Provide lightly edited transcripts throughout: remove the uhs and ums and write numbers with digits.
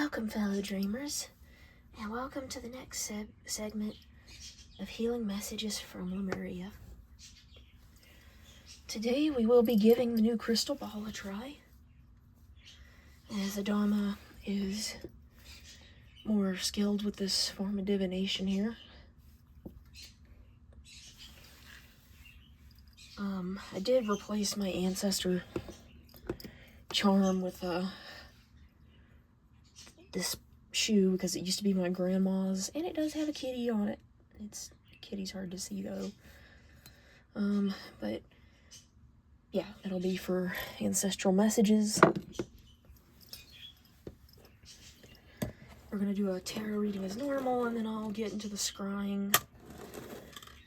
Welcome, fellow dreamers, and welcome to the next segment of Healing Messages from Lemuria. Today we will be giving the new crystal ball a try, as Adama is more skilled with this form of divination here. I did replace my ancestor charm with this shoe because it used to be my grandma's, and it does have a kitty on it. Kitty's hard to see though. But yeah, it'll be for ancestral messages. We're gonna do a tarot reading as normal, and then I'll get into the scrying.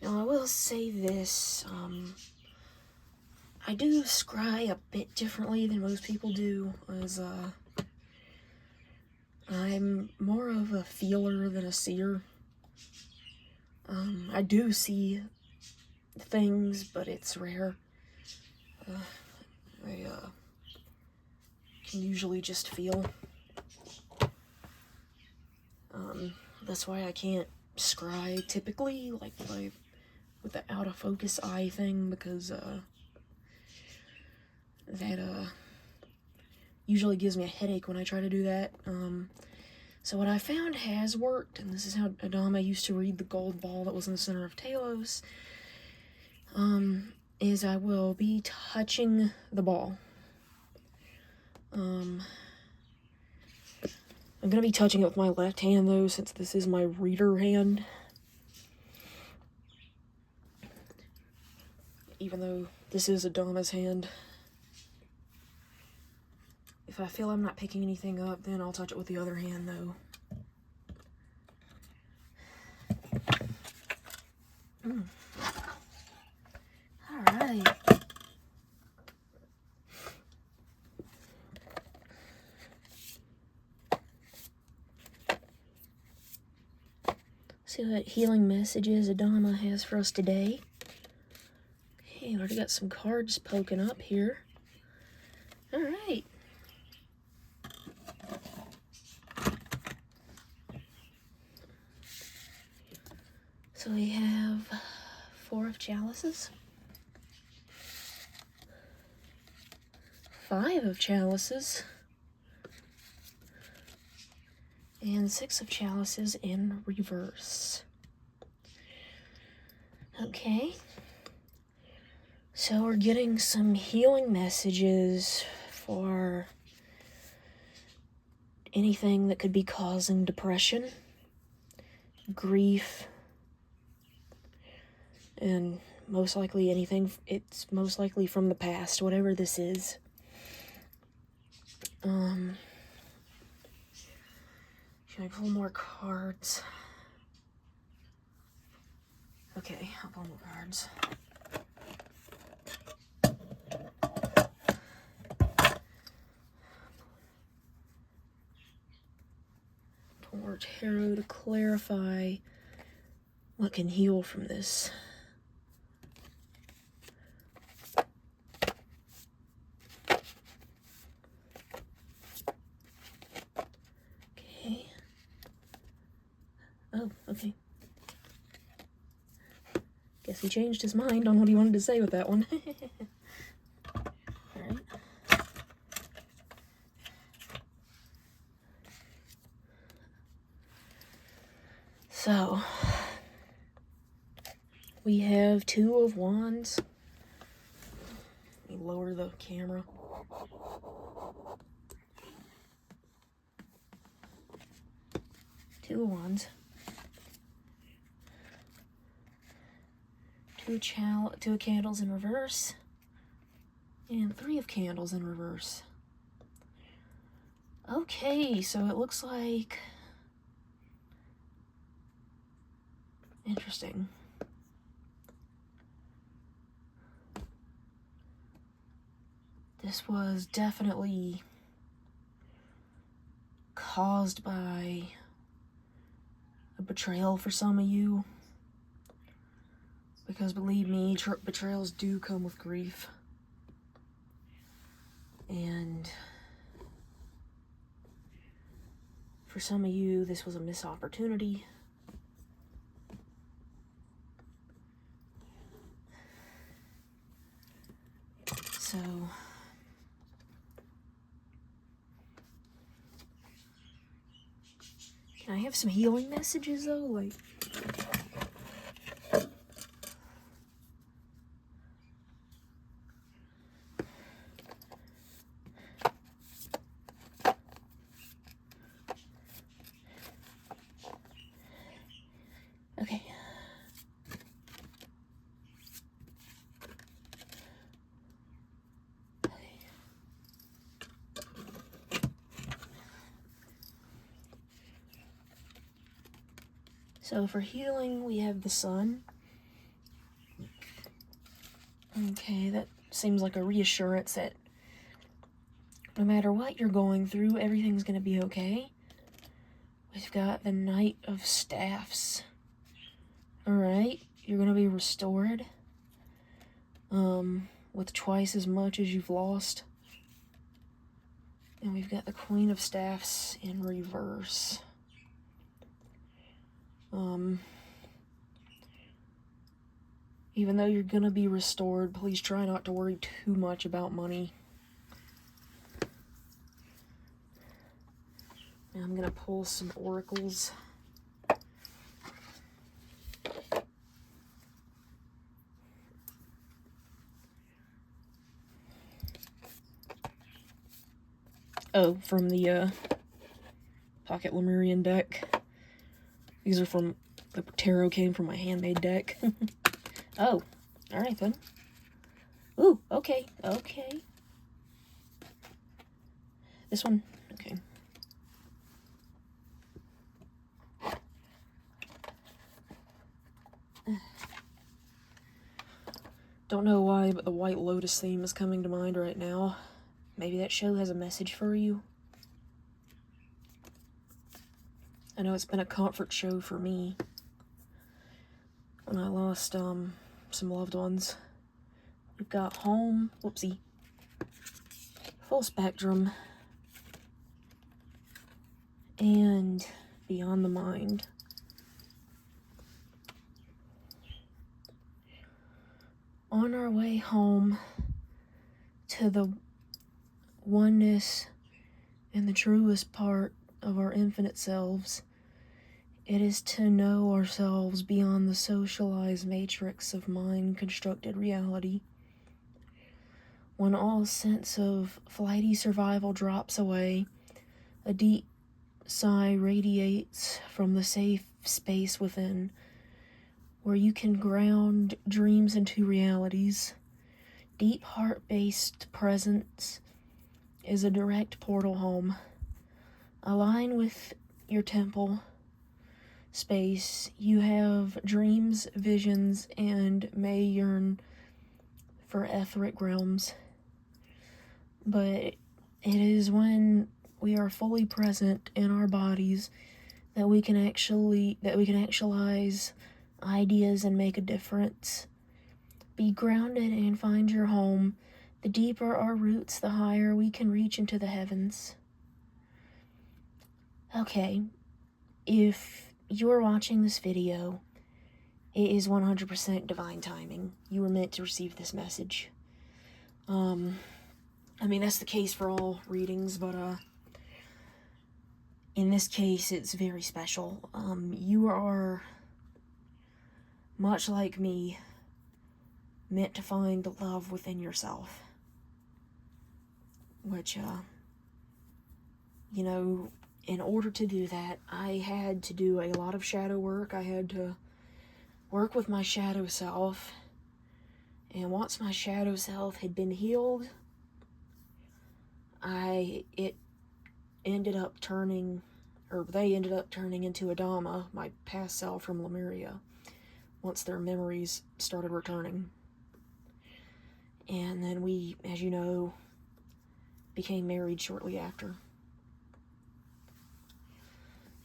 Now I will say this, I do scry a bit differently than most people do, as I'm more of a feeler than a seer. I do see things, but it's rare. I can usually just feel. That's why I can't scry typically, like with the out of focus eye thing, because that usually gives me a headache when I try to do that. So what I found has worked, and this is how Adama used to read the gold ball that was in the center of Telos, is I will be touching the ball. I'm going to be touching it with my left hand, though, since this is my reader hand. Even though this is Adama's hand. If I feel I'm not picking anything up, then I'll touch it with the other hand, though. Alright. See what healing messages Adama has for us today. Okay, already got some cards poking up here. Alright. So we have 4 of chalices, 5 of chalices, and 6 of chalices in reverse. Okay, so we're getting some healing messages for anything that could be causing depression, grief, and most likely anything. It's most likely from the past, whatever this is. Should I pull more cards? Okay, I'll pull more cards. Pull more tarot to clarify what can heal from this. Oh, okay. Guess he changed his mind on what he wanted to say with that one. Alright. So, we have 2 of Wands. Let me lower the camera. Two of Wands. 2 of candles in reverse, and 3 of candles in reverse. Okay, so it looks like... Interesting. This was definitely caused by a betrayal for some of you. Because believe me, betrayals do come with grief. And For some of you, this was a missed opportunity. So, can I have some healing messages though? Like, okay. So for healing, we have the sun. Okay, that seems like a reassurance that no matter what you're going through, everything's going to be okay. We've got the Knight of Staffs. Alright, you're going to be restored. With twice as much as you've lost. And we've got the Queen of Staffs in reverse. Even though you're gonna be restored, please try not to worry too much about money. Now I'm gonna pull some oracles. Oh, from the Pocket Lemurian deck. These are from, the tarot came from my handmade deck. Oh, alright then. Ooh, okay, okay. This one, okay. Don't know why, but the White Lotus theme is coming to mind right now. Maybe that show has a message for you. I know it's been a comfort show for me when I lost some loved ones. We've got home, whoopsie, full spectrum, and beyond the mind. On our way home to the oneness and the truest part of our infinite selves, it is to know ourselves beyond the socialized matrix of mind-constructed reality. When all sense of flighty survival drops away, a deep sigh radiates from the safe space within, where you can ground dreams into realities. Deep heart-based presence is a direct portal home. Align with your temple space. You have dreams, visions, and may yearn for etheric realms. But it is when we are fully present in our bodies that we can actualize ideas and make a difference. Be grounded and find your home. The deeper our roots, the higher we can reach into the heavens. Okay, if you're watching this video, it is 100% divine timing. You were meant to receive this message. I mean, that's the case for all readings, but in this case, it's very special. You are, much like me, meant to find the love within yourself. Which, you know, in order to do that, I had to do a lot of shadow work. I had to work with my shadow self. And once my shadow self had been healed, they ended up turning into Adama, my past self from Lemuria, once their memories started returning. And then we, as you know, became married shortly after.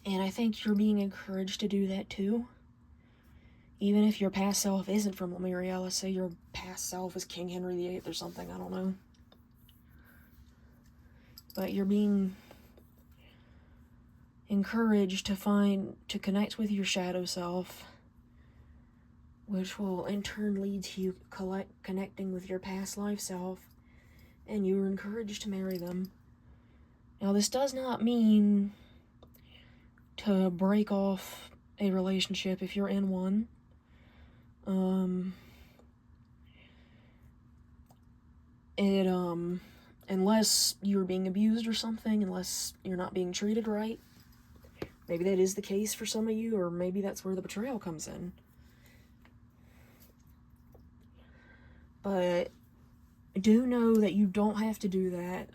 And I think you're being encouraged to do that too. Even if your past self isn't from Lemuria, let's say your past self is King Henry VIII or something, I don't know. But you're being encouraged to connect with your shadow self, which will in turn lead to you connecting with your past life self, and you are encouraged to marry them. Now, this does not mean to break off a relationship if you're in one. Unless you're being abused or something, unless you're not being treated right. Maybe that is the case for some of you, or maybe that's where the betrayal comes in. But do know that you don't have to do that.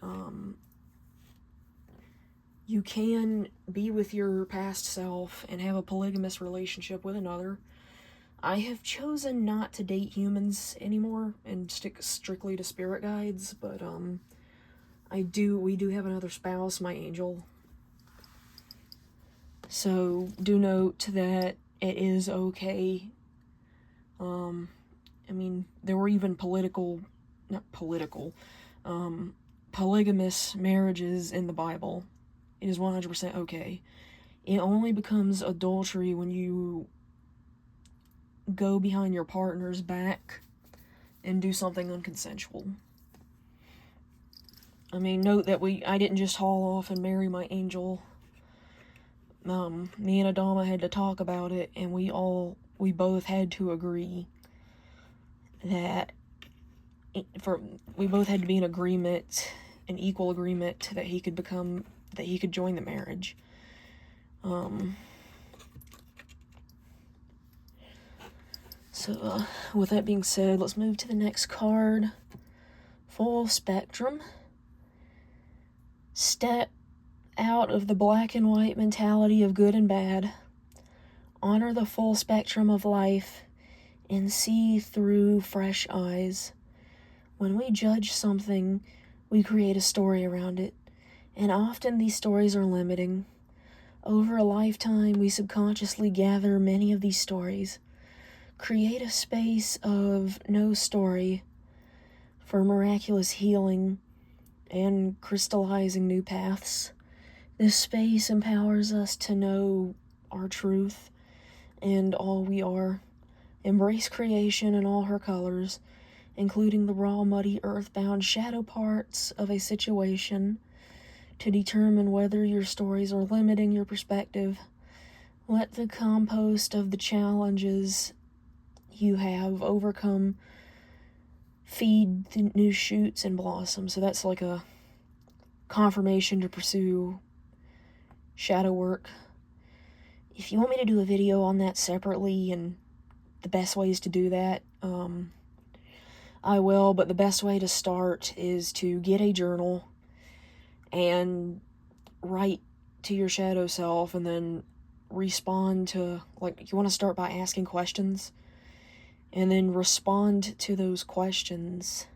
You can be with your past self and have a polygamous relationship with another. I have chosen not to date humans anymore and stick strictly to spirit guides, but we do have another spouse, my angel. So do note that it is okay. I mean, there were even polygamous marriages in the Bible. It is 100% okay. It only becomes adultery when you go behind your partner's back and do something unconsensual. I mean, note that I didn't just haul off and marry my angel. Me and Adama had to talk about it, and we both had to agree that we both had to be in agreement, an equal agreement, that he could join the marriage. So, with that being said, let's move to the next card. Full spectrum. Step out of the black and white mentality of good and bad. Honor the full spectrum of life and see through fresh eyes. When we judge something, we create a story around it, and often these stories are limiting. Over a lifetime, we subconsciously gather many of these stories. Create a space of no story for miraculous healing and crystallizing new paths. This space empowers us to know our truth and all we are. Embrace creation in all her colors, including the raw, muddy, earthbound shadow parts of a situation, to determine whether your stories are limiting your perspective. Let the compost of the challenges you have overcome feed the new shoots and blossoms. So that's like a confirmation to pursue shadow work. If you want me to do a video on that separately and the best ways to do that, I will, but the best way to start is to get a journal and write to your shadow self, and then respond to, you want to start by asking questions, and then respond to those questions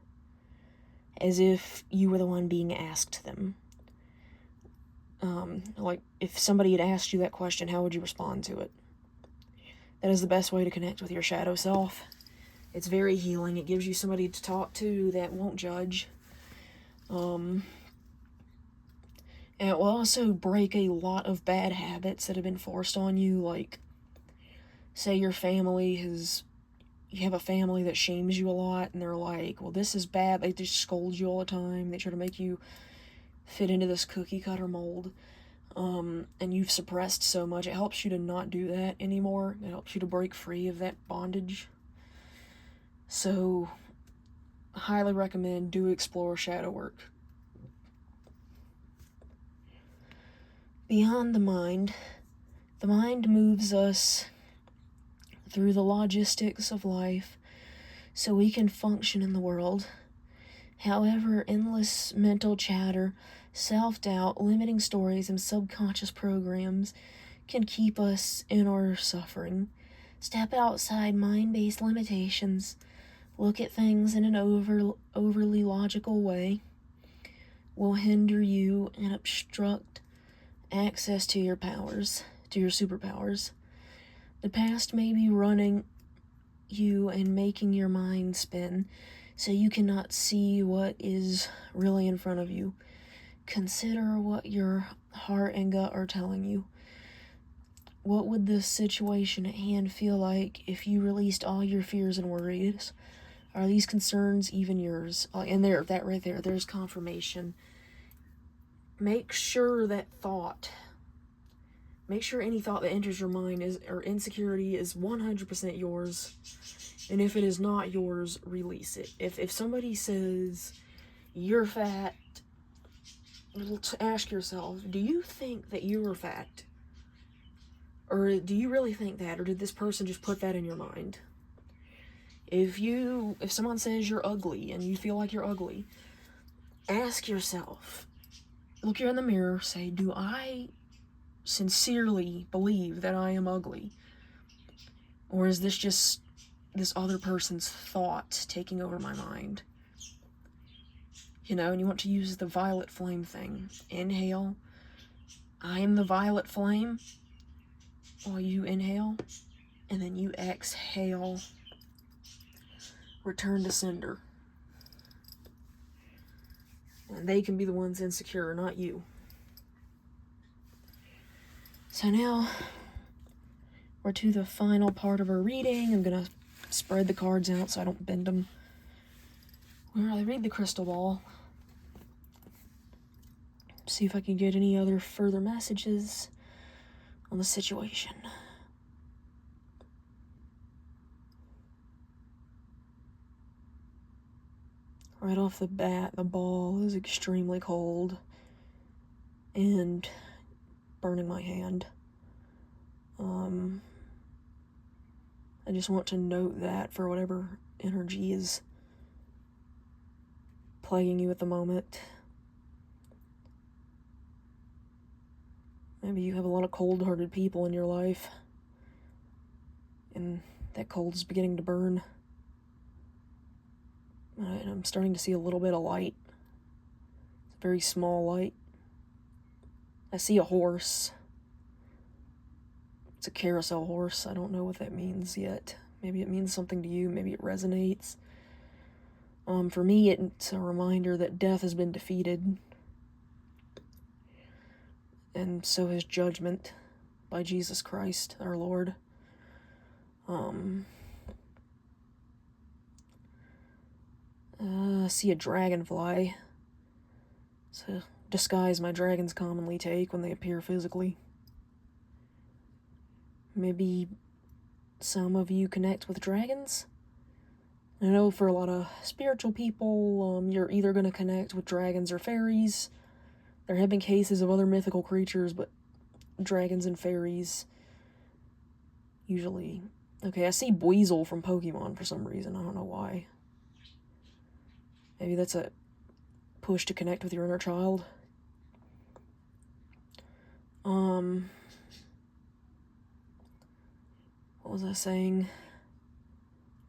as if you were the one being asked them. If somebody had asked you that question, how would you respond to it? That is the best way to connect with your shadow self. It's very healing. It gives you somebody to talk to that won't judge. And it will also break a lot of bad habits that have been forced on you. Like, say you have a family that shames you a lot, and they're like, well, this is bad. They just scold you all the time. They try to make you fit into this cookie cutter mold. And you've suppressed so much. It helps you to not do that anymore. It helps you to break free of that bondage. So, I highly recommend do explore shadow work. Beyond the mind moves us through the logistics of life so we can function in the world. However, endless mental chatter, self-doubt, limiting stories, and subconscious programs can keep us in our suffering. Step outside mind-based limitations. Look at things in an overly logical way. Will hinder you and obstruct access to your powers, to your superpowers. The past may be running you and making your mind spin, so you cannot see what is really in front of you. consider what your heart and gut are telling you. What would the situation at hand feel like if you released all your fears and worries? Are these concerns even yours? And there, that right there, there's confirmation. Make sure any thought that enters your mind or insecurity is 100% yours. And if it is not yours, release it. If somebody says you're fat, ask yourself, do you think that you are fat? Or do you really think that? Or did this person just put that in your mind? If someone says you're ugly and you feel like you're ugly, ask yourself, look you in the mirror, say, do I sincerely believe that I am ugly? Or is this just this other person's thought taking over my mind? And you want to use the violet flame thing. Inhale, I am the violet flame, while you inhale, and then you exhale, return to sender. And they can be the ones insecure, not you. So now, we're to the final part of our reading. I'm going to spread the cards out so I don't bend them. Where I read the crystal ball. See if I can get any other further messages on the situation. Right off the bat, the ball is extremely cold and burning my hand. I just want to note that for whatever energy is plaguing you at the moment. Maybe you have a lot of cold-hearted people in your life, and that cold is beginning to burn. And I'm starting to see a little bit of light. It's a very small light. I see a horse. It's a carousel horse. I don't know what that means yet. Maybe it means something to you. Maybe it resonates. For me, it's a reminder that death has been defeated. And so has judgment by Jesus Christ, our Lord. I see a dragonfly. It's a disguise my dragons commonly take when they appear physically. Maybe some of you connect with dragons. I know for a lot of spiritual people, you're either going to connect with dragons or fairies. There have been cases of other mythical creatures, but dragons and fairies usually... Okay, I see Buizel from Pokemon for some reason. I don't know why. Maybe that's a push to connect with your inner child. What was I saying?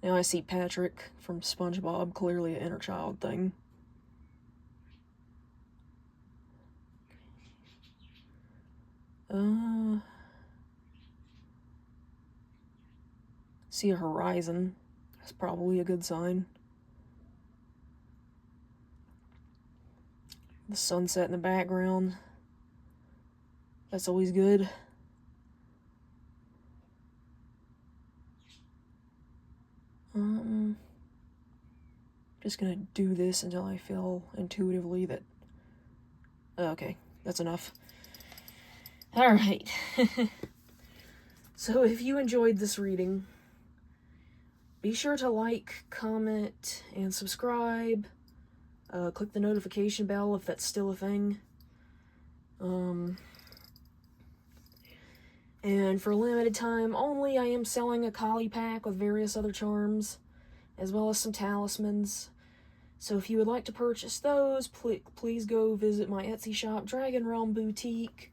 Now I see Patrick from SpongeBob, clearly an inner child thing. See a horizon. That's probably a good sign. The sunset in the background. That's always good. Just gonna do this until I feel intuitively that... Okay, that's enough. Alright. So if you enjoyed this reading, be sure to like, comment, and subscribe. Click the notification bell if that's still a thing. And for a limited time only, I am selling a Kali pack with various other charms, as well as some talismans. So if you would like to purchase those, please go visit my Etsy shop, DragonRealmBoutique.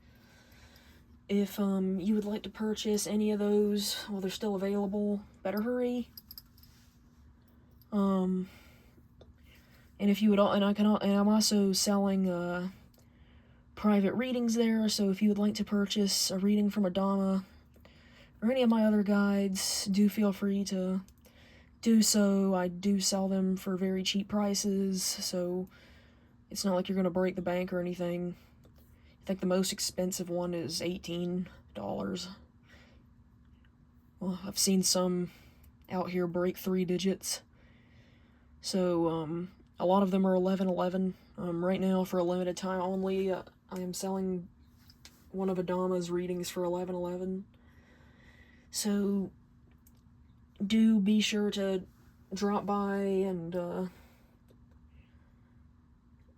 If you would like to purchase any of those while they're still available, better hurry. And if you would, I'm also selling private readings there. So if you would like to purchase a reading from Adama or any of my other guides, do feel free to do so. I do sell them for very cheap prices, so It's not like you're gonna break the bank or anything. I think the most expensive one is $18. Well, I've seen some out here break 3 digits. So, a lot of them are 1111. Right now, for a limited time only, I am selling one of Adama's readings for 1111. So, do be sure to drop by and,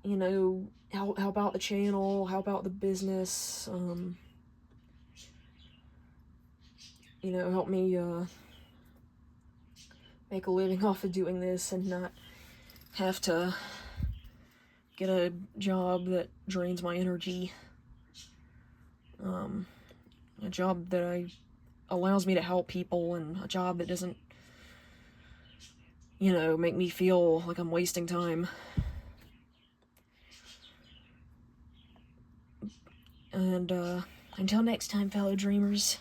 you know, help out the channel, help out the business, you know, help me, make a living off of doing this and not have to get a job that drains my energy. A job that allows me to help people, and a job that doesn't, you know, make me feel like I'm wasting time. And, until next time, fellow dreamers.